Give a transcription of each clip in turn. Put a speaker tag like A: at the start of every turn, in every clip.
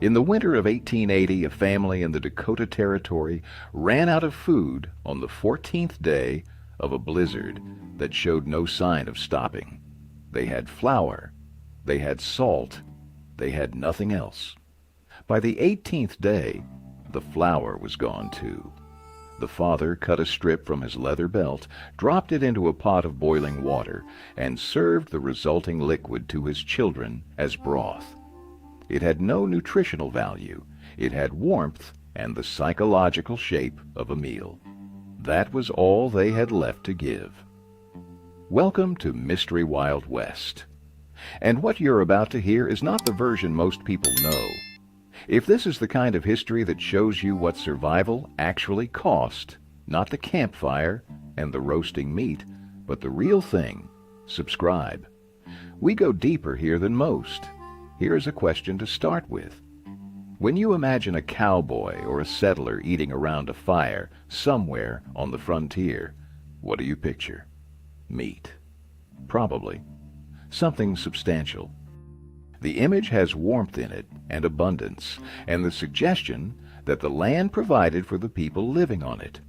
A: In the winter of 1880, a family in the Dakota Territory ran out of food on the 14th day of a blizzard that showed no sign of stopping. They had flour, they had salt, they had nothing else. By the 18th day, the flour was gone too. The father cut a strip from his leather belt, dropped it into a pot of boiling water, and served the resulting liquid to his children as broth. It had no nutritional value. It had warmth and the psychological shape of a meal. That was all they had left to give. Welcome to Mystery Wild West. And what you're about to hear is not the version most people know. If this is the kind of history that shows you what survival actually cost, not the campfire and the roasting meat, but the real thing, subscribe. We go deeper here than most. Here's a question to start with. When you imagine a cowboy or a settler eating around a fire somewhere on the frontier, what do you picture? Meat. Probably. Something substantial. The image has warmth in it and abundance, and the suggestion that the land provided for the people living on it.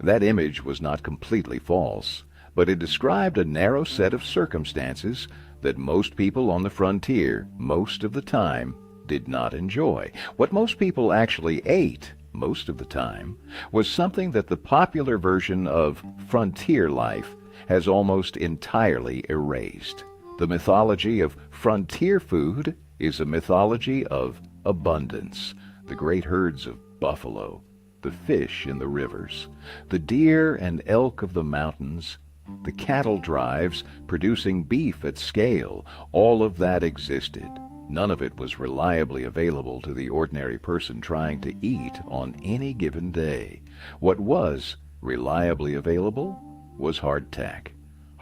A: That image was not completely false, but it described a narrow set of circumstances that most people on the frontier, most of the time, did not enjoy. What most people actually ate, most of the time, was something that the popular version of frontier life has almost entirely erased. The mythology of frontier food is a mythology of abundance. The great herds of buffalo, the fish in the rivers, the deer and elk of the mountains, the cattle drives producing beef at scale, all of that existed. None of it was reliably available to the ordinary person trying to eat on any given day. What was reliably available was hardtack.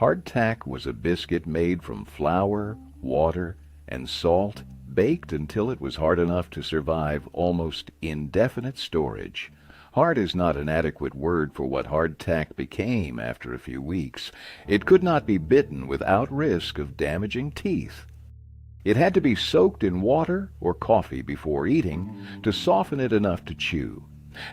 A: Hardtack was a biscuit made from flour, water, and salt, baked until it was hard enough to survive almost indefinite storage. Hard is not an adequate word for what hardtack became after a few weeks. It could not be bitten without risk of damaging teeth. It had to be soaked in water or coffee before eating to soften it enough to chew.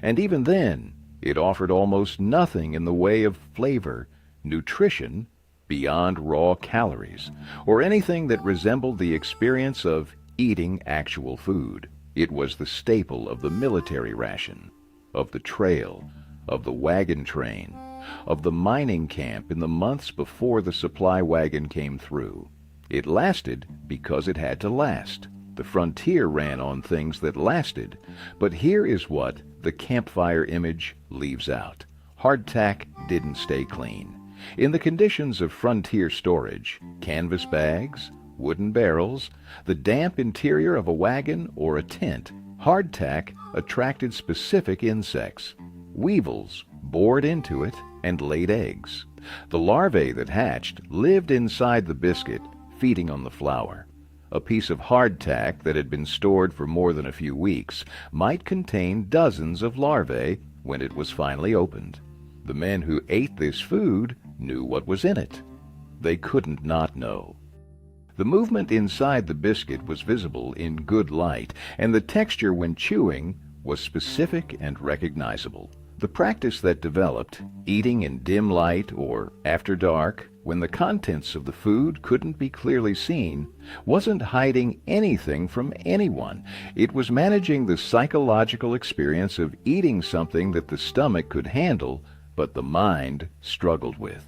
A: And even then, it offered almost nothing in the way of flavor, nutrition, beyond raw calories, or anything that resembled the experience of eating actual food. It was the staple of the military ration, of the trail, of the wagon train, of the mining camp in the months before the supply wagon came through. It lasted because it had to last. The frontier ran on things that lasted. But here is what the campfire image leaves out. Hardtack didn't stay clean. In the conditions of frontier storage, canvas bags, wooden barrels, the damp interior of a wagon or a tent, hardtack attracted specific insects. Weevils bored into it and laid eggs. The larvae that hatched lived inside the biscuit, feeding on the flour. A piece of hardtack that had been stored for more than a few weeks might contain dozens of larvae when it was finally opened. The men who ate this food knew what was in it. They couldn't not know. The movement inside the biscuit was visible in good light, and the texture when chewing was specific and recognizable. The practice that developed, eating in dim light or after dark, when the contents of the food couldn't be clearly seen, wasn't hiding anything from anyone. It was managing the psychological experience of eating something that the stomach could handle, but the mind struggled with.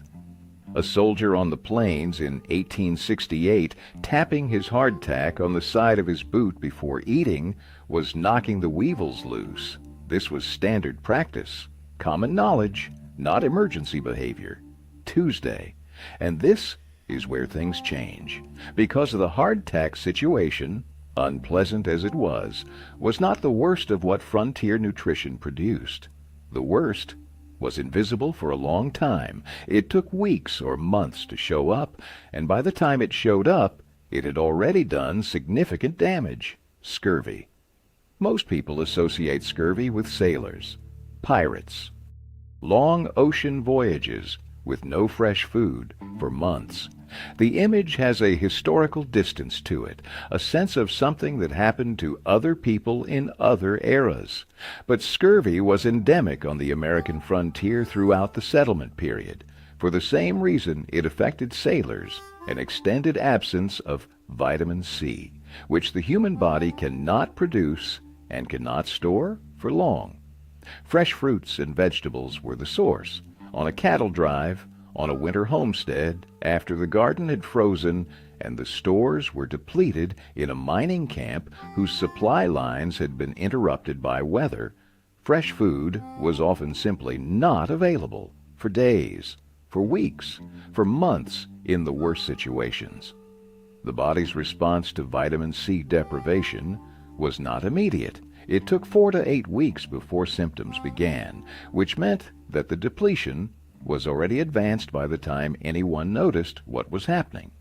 A: A soldier on the plains in 1868, tapping his hardtack on the side of his boot before eating, was knocking the weevils loose. This was standard practice, common knowledge, not emergency behavior. Tuesday. And this is where things change. Because of the hardtack situation, unpleasant as it was not the worst of what frontier nutrition produced. The worst was invisible for a long time. It took weeks or months to show up, and by the time it showed up, it had already done significant damage. Scurvy. Most people associate scurvy with sailors, pirates, long ocean voyages, with no fresh food for months. The image has a historical distance to it, a sense of something that happened to other people in other eras. But scurvy was endemic on the American frontier throughout the settlement period. For the same reason it affected sailors, an extended absence of vitamin C, which the human body cannot produce and cannot store for long. Fresh fruits and vegetables were the source. On a cattle drive, on a winter homestead, after the garden had frozen and the stores were depleted in a mining camp whose supply lines had been interrupted by weather, fresh food was often simply not available for days, for weeks, for months in the worst situations. The body's response to vitamin C deprivation was not immediate. It took 4 to 8 weeks before symptoms began, which meant that the depletion was already advanced by the time anyone noticed what was happening.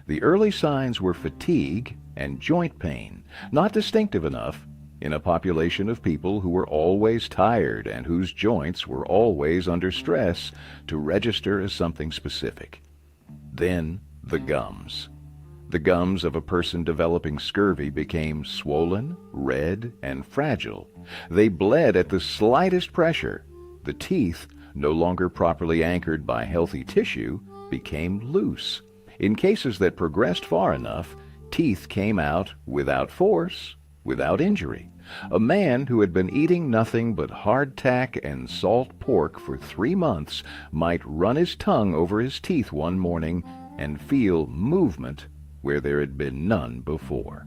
A: The early signs were fatigue and joint pain, not distinctive enough in a population of people who were always tired and whose joints were always under stress to register as something specific. Then the gums. The gums of a person developing scurvy became swollen, red, and fragile. They bled at the slightest pressure. The teeth, no longer properly anchored by healthy tissue, became loose. In cases that progressed far enough, teeth came out without force, without injury. A man who had been eating nothing but hardtack and salt pork for 3 months might run his tongue over his teeth one morning and feel movement where there had been none before.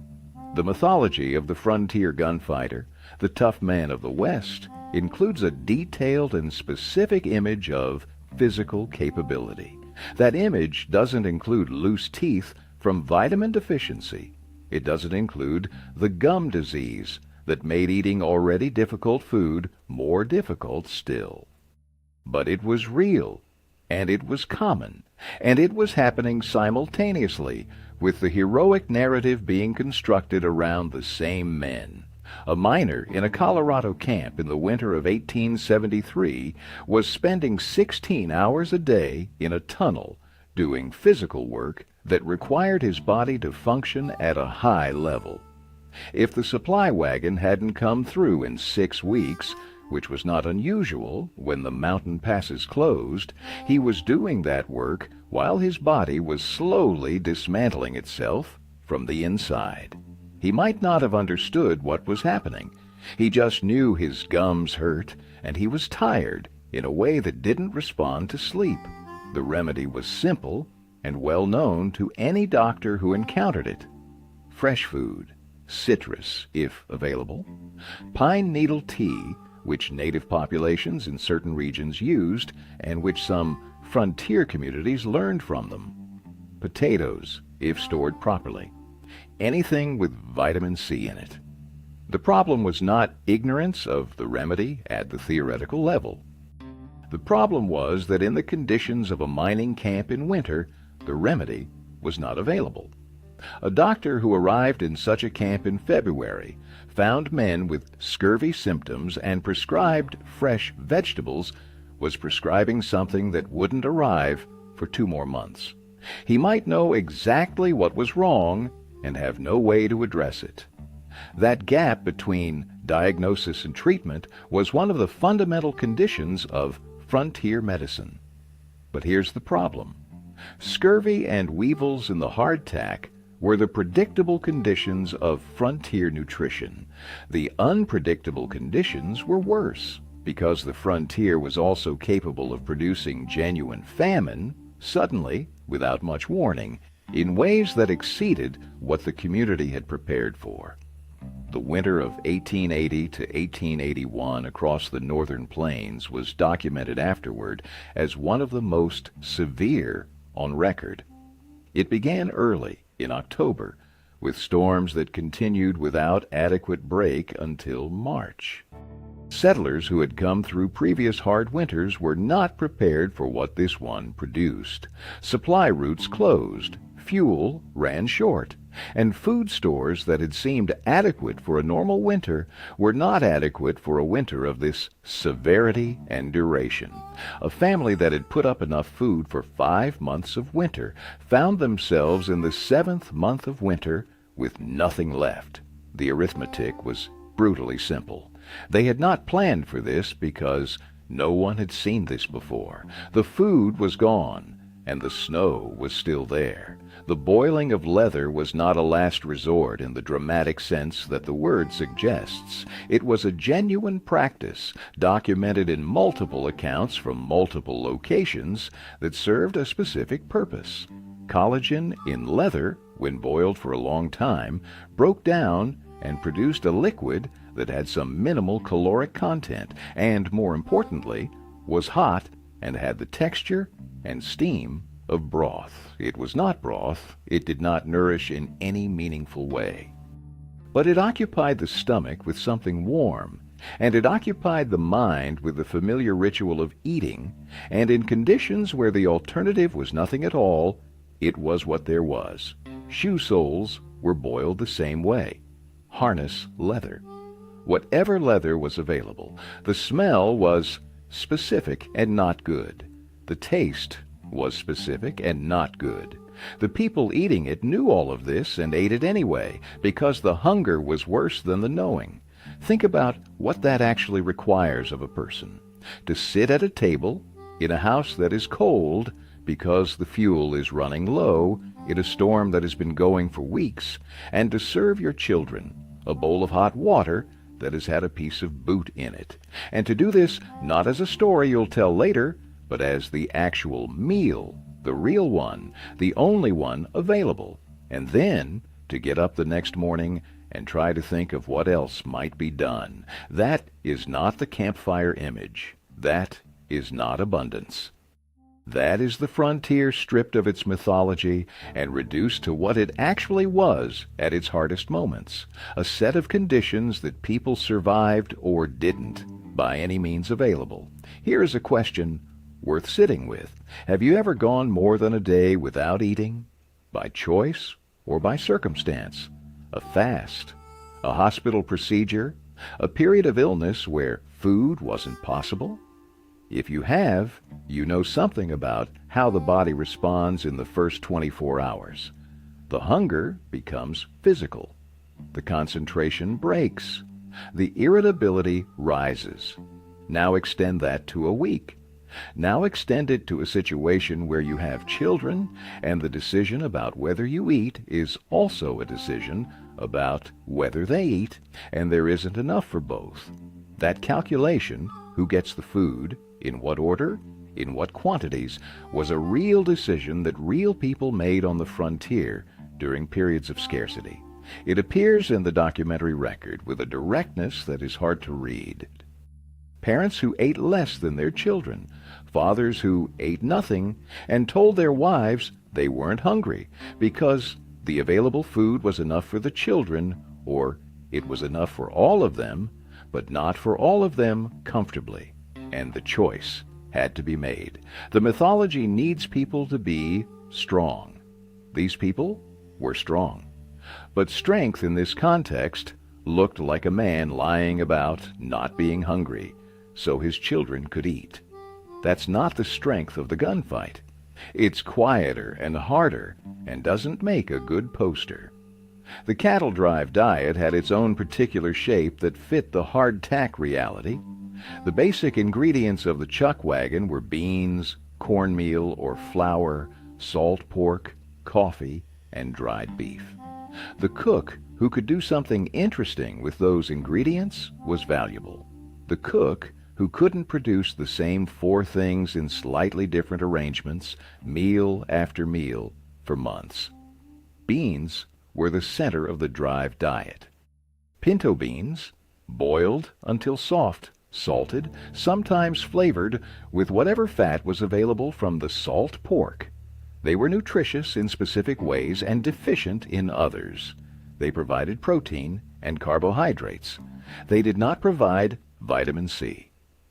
A: The mythology of the frontier gunfighter, the tough man of the West, includes a detailed and specific image of physical capability. That image doesn't include loose teeth from vitamin deficiency. It doesn't include the gum disease that made eating already difficult food more difficult still. But it was real, and it was common, and it was happening simultaneously with the heroic narrative being constructed around the same men. A miner in a Colorado camp in the winter of 1873 was spending 16 hours a day in a tunnel doing physical work that required his body to function at a high level. If the supply wagon hadn't come through in 6 weeks, which was not unusual when the mountain passes closed, he was doing that work while his body was slowly dismantling itself from the inside. He might not have understood what was happening. He just knew his gums hurt, and he was tired in a way that didn't respond to sleep. The remedy was simple and well known to any doctor who encountered it. Fresh food, citrus, if available, pine needle tea, which native populations in certain regions used and which some frontier communities learned from them, potatoes, if stored properly, anything with vitamin C in it. The problem was not ignorance of the remedy at the theoretical level. The problem was that in the conditions of a mining camp in winter, the remedy was not available. A doctor who arrived in such a camp in February found men with scurvy symptoms and prescribed fresh vegetables was prescribing something that wouldn't arrive for 2 more months. He might know exactly what was wrong and have no way to address it. That gap between diagnosis and treatment was one of the fundamental conditions of frontier medicine. But here's the problem. Scurvy and weevils in the hardtack were the predictable conditions of frontier nutrition. The unpredictable conditions were worse, because the frontier was also capable of producing genuine famine, suddenly, without much warning, in ways that exceeded what the community had prepared for. The winter of 1880 to 1881 across the northern plains was documented afterward as one of the most severe on record. It began early, in October, with storms that continued without adequate break until March. Settlers who had come through previous hard winters were not prepared for what this one produced. Supply routes closed, fuel ran short, And food stores that had seemed adequate for a normal winter were not adequate for a winter of this severity and duration. A family that had put up enough food for 5 months of winter found themselves in the 7th month of winter with nothing left. The arithmetic was brutally simple. They had not planned for this because no one had seen this before. The food was gone, and the snow was still there. The boiling of leather was not a last resort in the dramatic sense that the word suggests. It was a genuine practice, documented in multiple accounts from multiple locations, that served a specific purpose. Collagen in leather, when boiled for a long time, broke down and produced a liquid that had some minimal caloric content and, more importantly, was hot and had the texture and steam of broth. It was not broth. It did not nourish in any meaningful way. But it occupied the stomach with something warm, and it occupied the mind with the familiar ritual of eating, and in conditions where the alternative was nothing at all, it was what there was. Shoe soles were boiled the same way. Harness leather. Whatever leather was available. The smell was specific and not good. The taste was specific and not good. The people eating it knew all of this and ate it anyway, because the hunger was worse than the knowing. Think about what that actually requires of a person. To sit at a table in a house that is cold because the fuel is running low in a storm that has been going for weeks, and to serve your children a bowl of hot water that has had a piece of boot in it. And to do this not as a story you'll tell later, but as the actual meal, the real one, the only one available. And then to get up the next morning and try to think of what else might be done. That is not the campfire image. That is not abundance. That is the frontier stripped of its mythology and reduced to what it actually was at its hardest moments, a set of conditions that people survived or didn't by any means available. Here is a question worth sitting with. Have you ever gone more than a day without eating? By choice or by circumstance? A fast? A hospital procedure? A period of illness where food wasn't possible? If you have, you know something about how the body responds in the first 24 hours. The hunger becomes physical. The concentration breaks. The irritability rises. Now extend that to a week. Now extend it to a situation where you have children, and the decision about whether you eat is also a decision about whether they eat, and there isn't enough for both. That calculation, who gets the food, in what order, in what quantities, was a real decision that real people made on the frontier during periods of scarcity. It appears in the documentary record with a directness that is hard to read. Parents who ate less than their children, fathers who ate nothing and told their wives they weren't hungry because the available food was enough for the children, or it was enough for all of them, but not for all of them comfortably. And the choice had to be made. The mythology needs people to be strong. These people were strong. But strength in this context looked like a man lying about not being hungry so his children could eat. That's not the strength of the gunfight. It's quieter and harder and doesn't make a good poster. The cattle drive diet had its own particular shape that fit the hardtack reality. The basic ingredients of the chuck wagon were beans, cornmeal or flour, salt pork, coffee, and dried beef. The cook who could do something interesting with those ingredients was valuable. The cook who couldn't produce the same 4 things in slightly different arrangements, meal after meal, for months. Beans were the center of the drive diet. Pinto beans, boiled until soft, salted, sometimes flavored with whatever fat was available from the salt pork. They were nutritious in specific ways and deficient in others. They provided protein and carbohydrates. They did not provide vitamin C.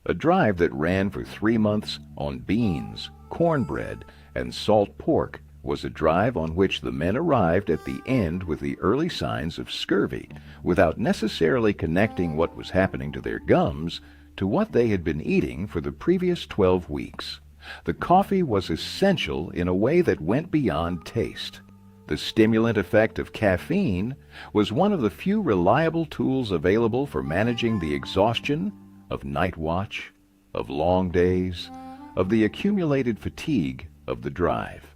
A: A drive that ran for 3 months on beans, cornbread, and salt pork was a drive on which the men arrived at the end with the early signs of scurvy, without necessarily connecting what was happening to their gums to what they had been eating for the previous 12 weeks. The coffee was essential in a way that went beyond taste. The stimulant effect of caffeine was one of the few reliable tools available for managing the exhaustion of night watch, of long days, of the accumulated fatigue of the drive.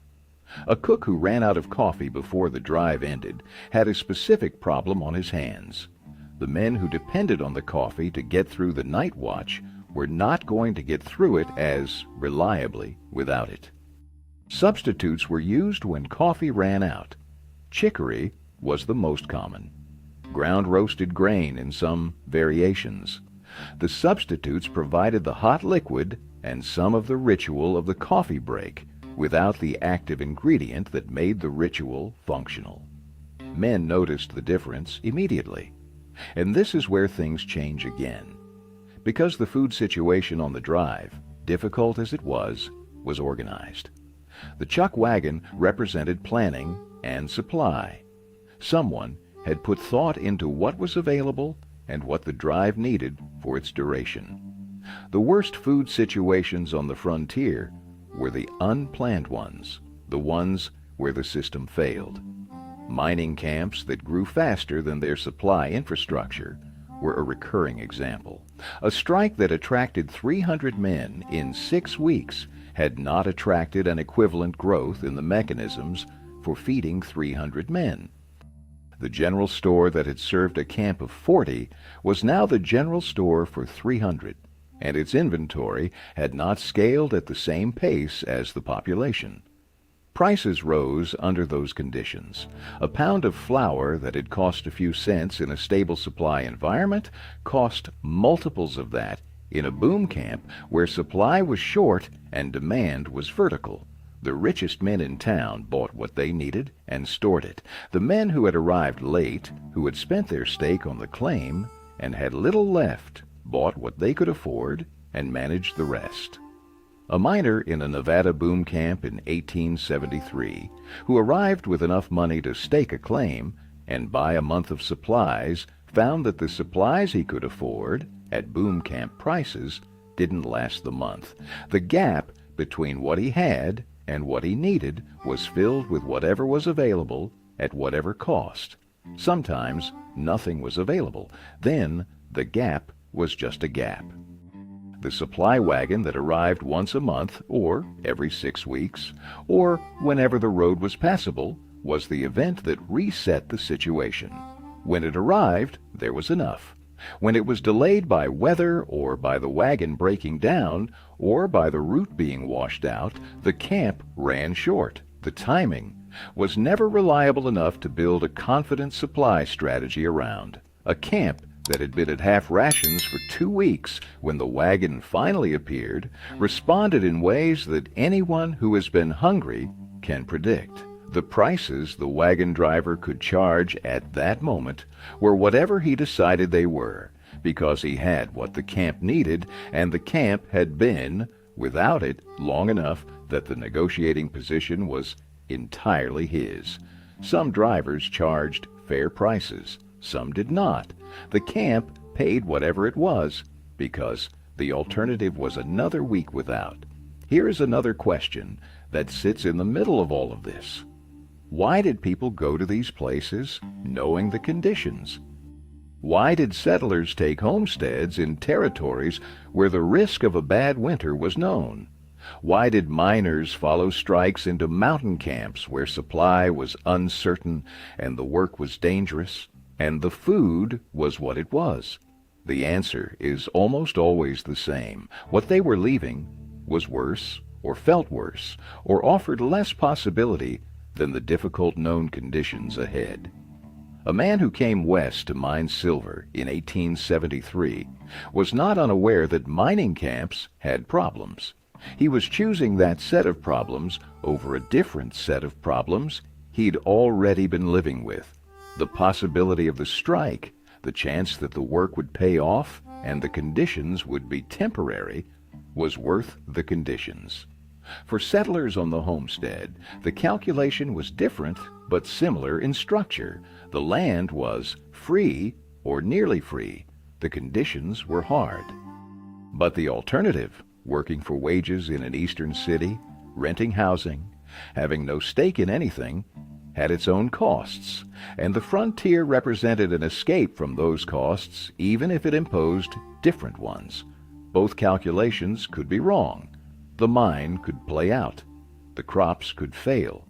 A: A cook who ran out of coffee before the drive ended had a specific problem on his hands. The men who depended on the coffee to get through the night watch were not going to get through it as reliably without it. Substitutes were used when coffee ran out. Chicory was the most common. Ground roasted grain in some variations. The substitutes provided the hot liquid and some of the ritual of the coffee break without the active ingredient that made the ritual functional. Men noticed the difference immediately. And this is where things change again. Because the food situation on the drive, difficult as it was organized. The chuck wagon represented planning and supply. Someone had put thought into what was available and what the drive needed for its duration. The worst food situations on the frontier were the unplanned ones, the ones where the system failed. Mining camps that grew faster than their supply infrastructure were a recurring example. A strike that attracted 300 men in 6 weeks had not attracted an equivalent growth in the mechanisms for feeding 300 men. The general store that had served a camp of 40 was now the general store for 300, and its inventory had not scaled at the same pace as the population. Prices rose under those conditions. A pound of flour that had cost a few cents in a stable supply environment cost multiples of that in a boom camp where supply was short and demand was vertical. The richest men in town bought what they needed and stored it. The men who had arrived late, who had spent their stake on the claim and had little left, bought what they could afford and managed the rest. A miner in a Nevada boom camp in 1873, who arrived with enough money to stake a claim and buy a month of supplies, found that the supplies he could afford at boom camp prices didn't last the month. The gap between what he had and what he needed was filled with whatever was available at whatever cost. Sometimes nothing was available. Then the gap was just a gap. The supply wagon that arrived once a month or every 6 weeks or whenever the road was passable was the event that reset the situation. When it arrived, there was enough. When it was delayed by weather or by the wagon breaking down or by the route being washed out, the camp ran short. The timing was never reliable enough to build a confident supply strategy around. A camp that had been at half rations for 2 weeks when the wagon finally appeared responded in ways that anyone who has been hungry can predict. The prices the wagon driver could charge at that moment were whatever he decided they were, because he had what the camp needed, and the camp had been without it long enough that the negotiating position was entirely his. Some drivers charged fair prices, some did not. The camp paid whatever it was, because the alternative was another week without. Here is another question that sits in the middle of all of this. Why did people go to these places knowing the conditions? Why did settlers take homesteads in territories where the risk of a bad winter was known? Why did miners follow strikes into mountain camps where supply was uncertain and the work was dangerous and the food was what it was? The answer is almost always the same. What they were leaving was worse, or felt worse, or offered less possibility than the difficult known conditions ahead. A man who came west to mine silver in 1873 was not unaware that mining camps had problems. He was choosing that set of problems over a different set of problems he'd already been living with. The possibility of the strike, the chance that the work would pay off, and the conditions would be temporary, was worth the conditions. For settlers on the homestead, the calculation was different but similar in structure. The land was free or nearly free. The conditions were hard. But the alternative, working for wages in an eastern city, renting housing, having no stake in anything, had its own costs, and the frontier represented an escape from those costs, even if it imposed different ones. Both calculations could be wrong. The mine could play out. The crops could fail.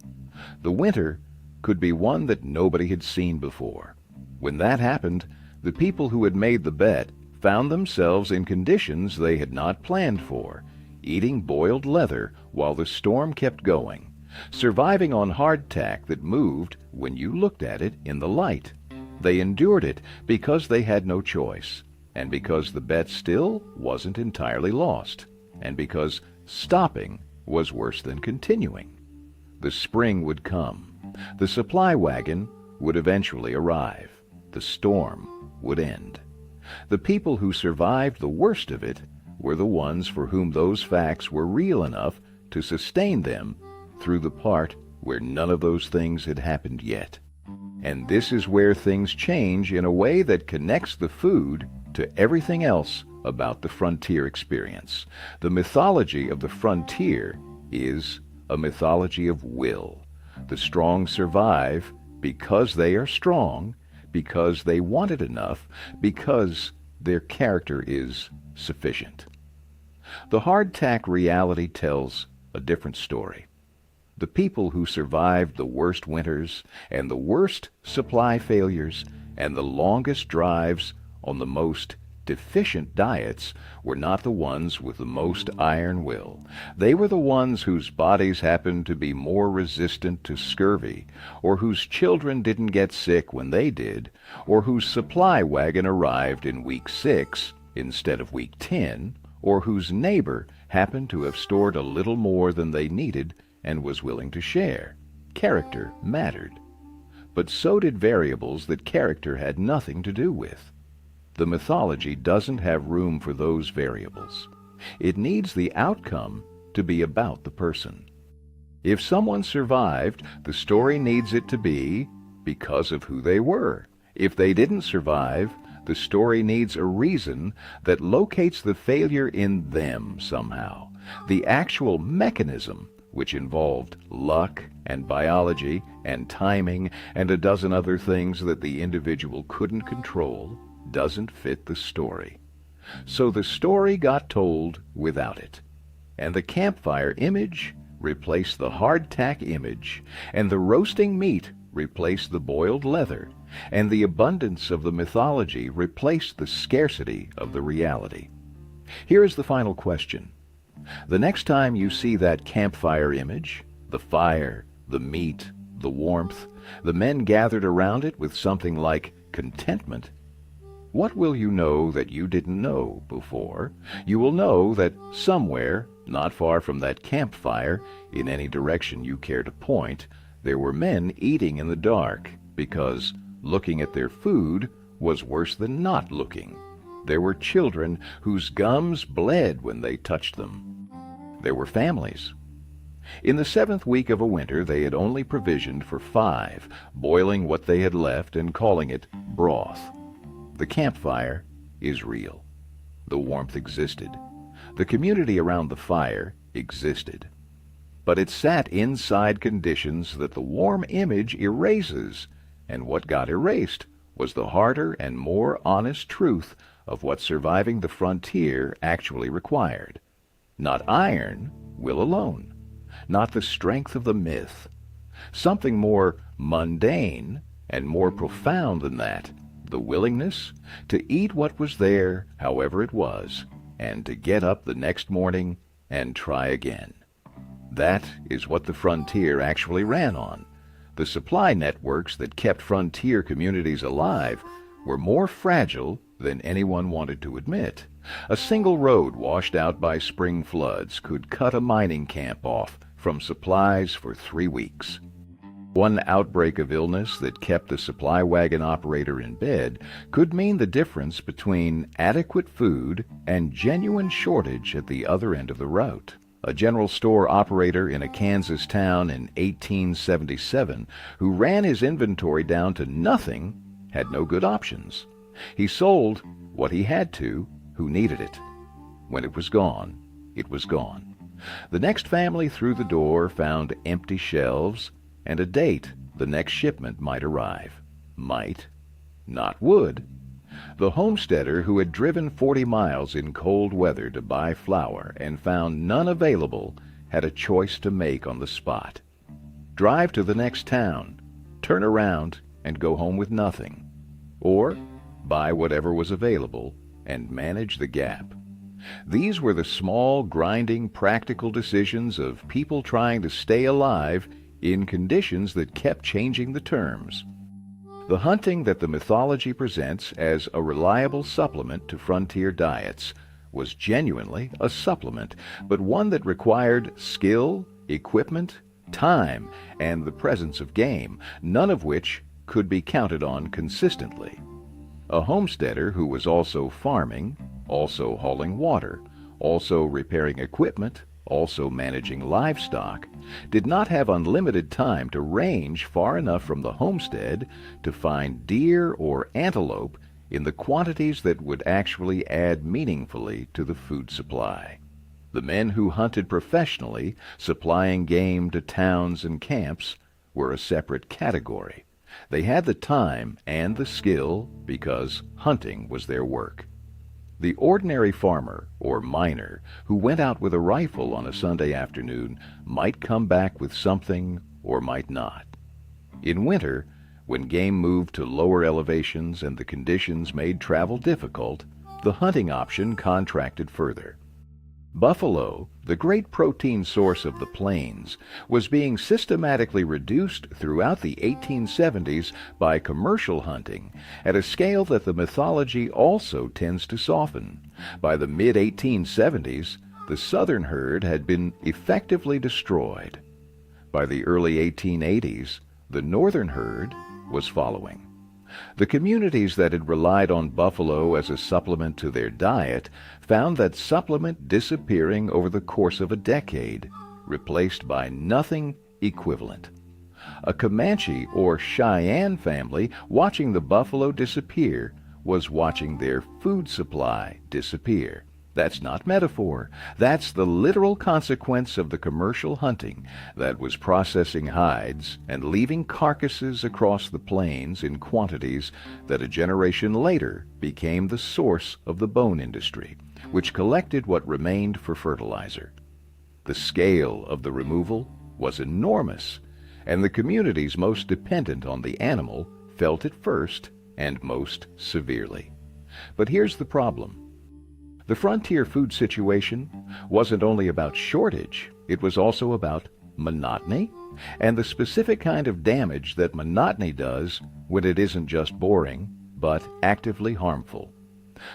A: The winter could be one that nobody had seen before. When that happened, the people who had made the bet found themselves in conditions they had not planned for, eating boiled leather while the storm kept going, surviving on hardtack that moved when you looked at it in the light. They endured it because they had no choice, and because the bet still wasn't entirely lost, and because stopping was worse than continuing. The spring would come. The supply wagon would eventually arrive. The storm would end. The people who survived the worst of it were the ones for whom those facts were real enough to sustain them through the part where none of those things had happened yet. And this is where things change in a way that connects the food to everything else about the frontier experience. The mythology of the frontier is a mythology of will. The strong survive because they are strong, because they want it enough, because their character is sufficient. The hardtack reality tells a different story. The people who survived the worst winters and the worst supply failures and the longest drives on the most deficient diets were not the ones with the most iron will. They were the ones whose bodies happened to be more resistant to scurvy, or whose children didn't get sick when they did, or whose supply wagon arrived in week 6 instead of week 10, or whose neighbor happened to have stored a little more than they needed and was willing to share. Character mattered. But so did variables that character had nothing to do with. The mythology doesn't have room for those variables. It needs the outcome to be about the person. If someone survived, the story needs it to be because of who they were. If they didn't survive, the story needs a reason that locates the failure in them somehow. The actual mechanism, which involved luck and biology and timing and a dozen other things that the individual couldn't control, doesn't fit the story. So the story got told without it. And the campfire image replaced the hardtack image, and the roasting meat replaced the boiled leather, and the abundance of the mythology replaced the scarcity of the reality. Here is the final question. The next time you see that campfire image, the fire, the meat, the warmth, the men gathered around it with something like contentment, what will you know that you didn't know before? You will know that somewhere, not far from that campfire, in any direction you care to point, there were men eating in the dark, because looking at their food was worse than not looking. There were children whose gums bled when they touched them. There were families. In the 7th week of a winter they had only provisioned for 5, boiling what they had left and calling it broth. The campfire is real. The warmth existed. The community around the fire existed. But it sat inside conditions that the warm image erases, and what got erased was the harder and more honest truth of what surviving the frontier actually required. Not iron will alone, not the strength of the myth. Something more mundane and more profound than that. The willingness to eat what was there, however it was, and to get up the next morning and try again. That is what the frontier actually ran on. The supply networks that kept frontier communities alive were more fragile than anyone wanted to admit. A single road washed out by spring floods could cut a mining camp off from supplies for 3 weeks. One outbreak of illness that kept the supply wagon operator in bed could mean the difference between adequate food and genuine shortage at the other end of the route. a general store operator in a Kansas town in 1877 who ran his inventory down to nothing, had no good options. He sold what he had to who needed it. When it was gone, it was gone. The next family through the door found empty shelves and a date the next shipment might arrive. Might, not would. The homesteader who had driven 40 miles in cold weather to buy flour and found none available had a choice to make on the spot. Drive to the next town, turn around, and go home with nothing. Or buy whatever was available and manage the gap. These were the small, grinding, practical decisions of people trying to stay alive in conditions that kept changing the terms. The hunting that the mythology presents as a reliable supplement to frontier diets was genuinely a supplement, but one that required skill, equipment, time, and the presence of game, none of which could be counted on consistently. A homesteader who was also farming, also hauling water, also repairing equipment, also managing livestock, did not have unlimited time to range far enough from the homestead to find deer or antelope in the quantities that would actually add meaningfully to the food supply. The men who hunted professionally, supplying game to towns and camps, were a separate category. They had the time and the skill because hunting was their work. The ordinary farmer or miner who went out with a rifle on a Sunday afternoon might come back with something or might not. In winter, when game moved to lower elevations and the conditions made travel difficult, the hunting option contracted further. Buffalo, the great protein source of the plains, was being systematically reduced throughout the 1870s by commercial hunting at a scale that the mythology also tends to soften. By the mid-1870s, the southern herd had been effectively destroyed. By the early 1880s, the northern herd was following. The communities that had relied on buffalo as a supplement to their diet found that supplement disappearing over the course of a decade, replaced by nothing equivalent. A Comanche or Cheyenne family watching the buffalo disappear was watching their food supply disappear. That's not metaphor. That's the literal consequence of the commercial hunting that was processing hides and leaving carcasses across the plains in quantities that a generation later became the source of the bone industry, which collected what remained for fertilizer. The scale of the removal was enormous, and the communities most dependent on the animal felt it first and most severely. But here's the problem. The frontier food situation wasn't only about shortage, it was also about monotony and the specific kind of damage that monotony does when it isn't just boring, but actively harmful.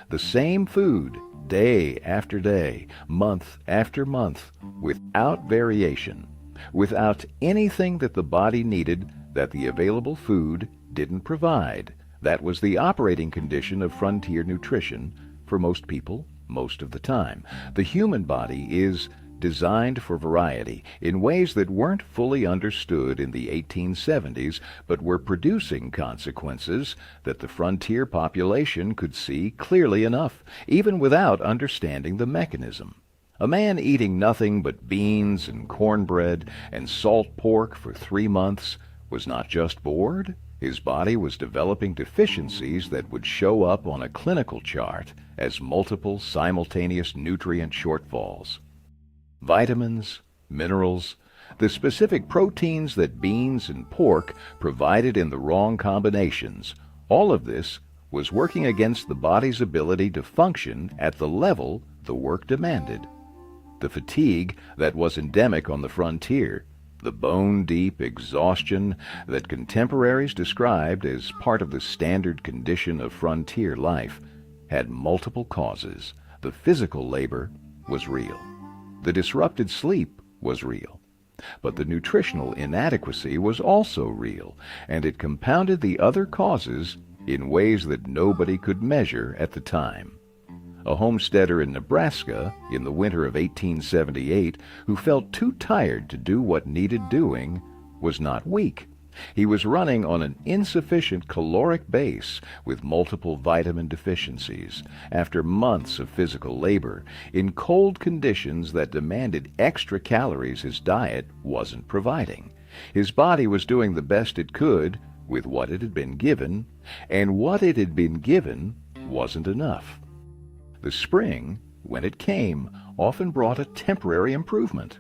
A: The same food, day after day, month after month, without variation, without anything that the body needed that the available food didn't provide. That was the operating condition of frontier nutrition for most people, most of the time. The human body is designed for variety in ways that weren't fully understood in the 1870s, but were producing consequences that the frontier population could see clearly enough, even without understanding the mechanism. A man eating nothing but beans and cornbread and salt pork for 3 months was not just bored. His body was developing deficiencies that would show up on a clinical chart as multiple simultaneous nutrient shortfalls. Vitamins, minerals, the specific proteins that beans and pork provided in the wrong combinations, all of this was working against the body's ability to function at the level the work demanded. The fatigue that was endemic on the frontier, the bone-deep exhaustion that contemporaries described as part of the standard condition of frontier life, had multiple causes. The physical labor was real. The disrupted sleep was real. But the nutritional inadequacy was also real, and it compounded the other causes in ways that nobody could measure at the time. A homesteader in Nebraska in the winter of 1878 who felt too tired to do what needed doing was not weak. He was running on an insufficient caloric base with multiple vitamin deficiencies after months of physical labor in cold conditions that demanded extra calories his diet wasn't providing. His body was doing the best it could with what it had been given, and what it had been given wasn't enough. The spring, when it came, often brought a temporary improvement.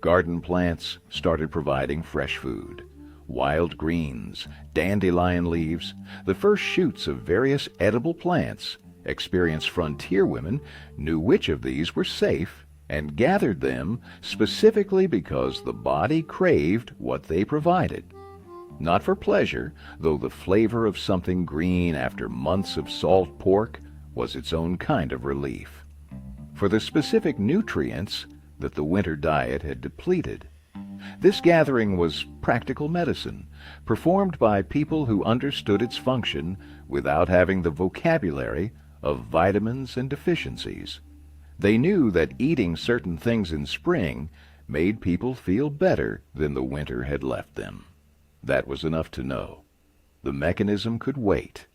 A: Garden plants started providing fresh food. Wild greens, dandelion leaves, the first shoots of various edible plants. Experienced frontier women knew which of these were safe and gathered them specifically because the body craved what they provided. Not for pleasure, though the flavor of something green after months of salt pork was its own kind of relief. For the specific nutrients that the winter diet had depleted. This gathering was practical medicine, performed by people who understood its function without having the vocabulary of vitamins and deficiencies. They knew that eating certain things in spring made people feel better than the winter had left them. That was enough to know. The mechanism could wait.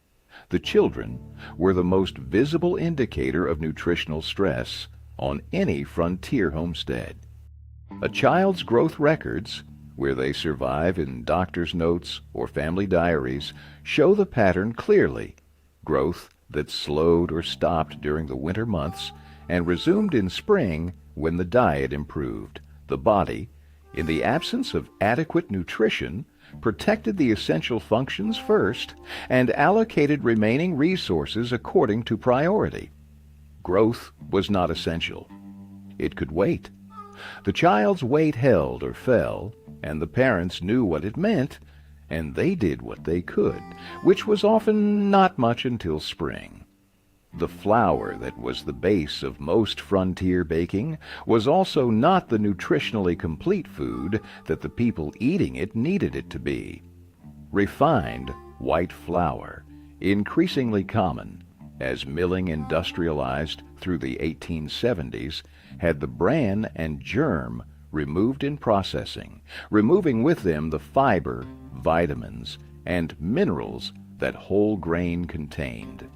A: The children were the most visible indicator of nutritional stress on any frontier homestead. A child's growth records, where they survive in doctor's notes or family diaries, show the pattern clearly. Growth that slowed or stopped during the winter months and resumed in spring when the diet improved. The body, in the absence of adequate nutrition, protected the essential functions first and allocated remaining resources according to priority. Growth was not essential. It could wait. The child's weight held or fell, and the parents knew what it meant, and they did what they could, which was often not much until spring. The flour that was the base of most frontier baking was also not the nutritionally complete food that the people eating it needed it to be. Refined white flour, increasingly common as milling industrialized through the 1870s, had the bran and germ removed in processing, removing with them the fiber, vitamins, and minerals that whole grain contained.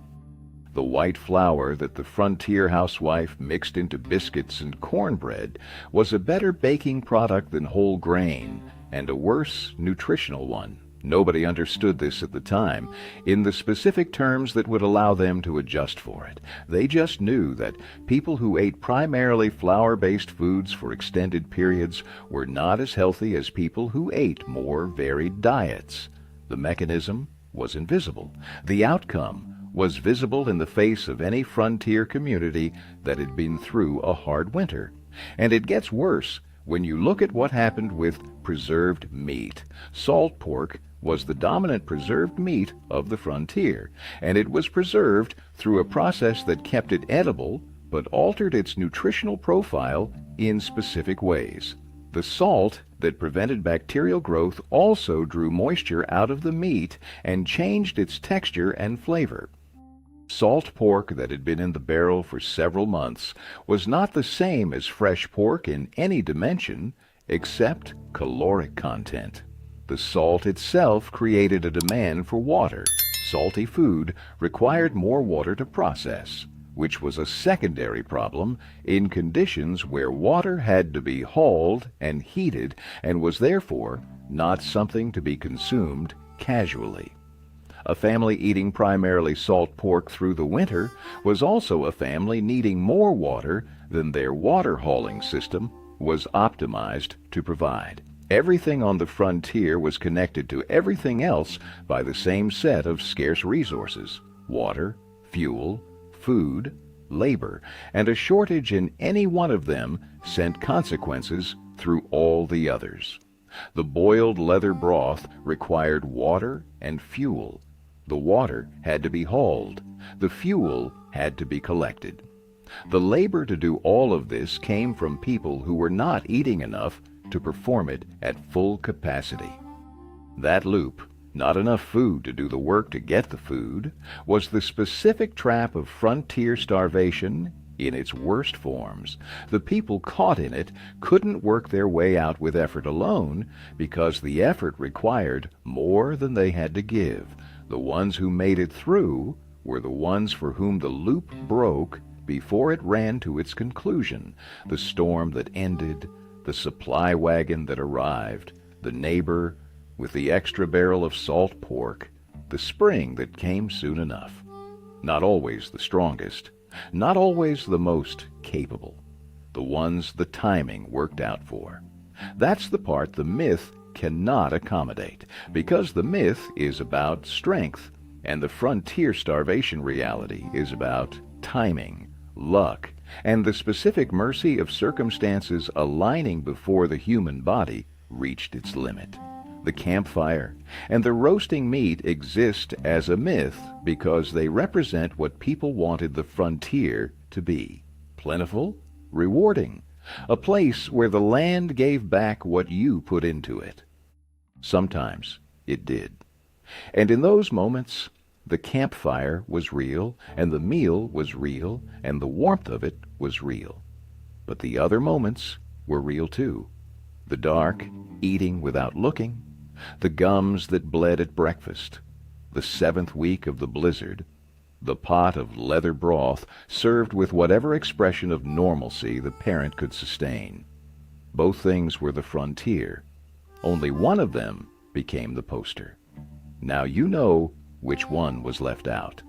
A: The white flour that the frontier housewife mixed into biscuits and cornbread was a better baking product than whole grain, and a worse nutritional one. Nobody understood this at the time in the specific terms that would allow them to adjust for it. They just knew that people who ate primarily flour-based foods for extended periods were not as healthy as people who ate more varied diets. The mechanism was invisible. The outcome was visible in the face of any frontier community that had been through a hard winter. And it gets worse when you look at what happened with preserved meat. Salt pork was the dominant preserved meat of the frontier, and it was preserved through a process that kept it edible but altered its nutritional profile in specific ways. The salt that prevented bacterial growth also drew moisture out of the meat and changed its texture and flavor. Salt pork that had been in the barrel for several months was not the same as fresh pork in any dimension except caloric content. The salt itself created a demand for water. Salty food required more water to process, which was a secondary problem in conditions where water had to be hauled and heated and was therefore not something to be consumed casually. A family eating primarily salt pork through the winter was also a family needing more water than their water hauling system was optimized to provide. Everything on the frontier was connected to everything else by the same set of scarce resources: water, fuel, food, labor, and a shortage in any one of them sent consequences through all the others. The boiled leather broth required water and fuel. The water had to be hauled. The fuel had to be collected. The labor to do all of this came from people who were not eating enough to perform it at full capacity. That loop not enough food to do the work to get the food, was the specific trap of frontier starvation in its worst forms. The people caught in it couldn't work their way out with effort alone because the effort required more than they had to give. The ones who made it through were the ones for whom the loop broke before it ran to its conclusion. The storm that ended, the supply wagon that arrived, the neighbor with the extra barrel of salt pork, the spring that came soon enough. Not always the strongest, not always the most capable, the ones the timing worked out for. That's the part the myth cannot accommodate, because the myth is about strength, and the frontier starvation reality is about timing, luck, and the specific mercy of circumstances aligning before the human body reached its limit. The campfire and the roasting meat exist as a myth because they represent what people wanted the frontier to be: plentiful, rewarding, a place where the land gave back what you put into it. Sometimes it did. And in those moments, the campfire was real, and the meal was real, and the warmth of it was real. But the other moments were real too. The dark, eating without looking, the gums that bled at breakfast, the 7th week of the blizzard, the pot of leather broth served with whatever expression of normalcy the parent could sustain. Both things were the frontier. Only one of them became the poster. Now you know which one was left out.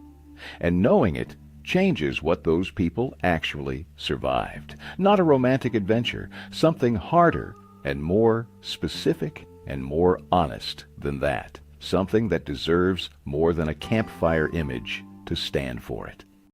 A: And knowing it changes what those people actually survived. Not a romantic adventure, something harder and more specific and more honest than that. Something that deserves more than a campfire image to stand for it.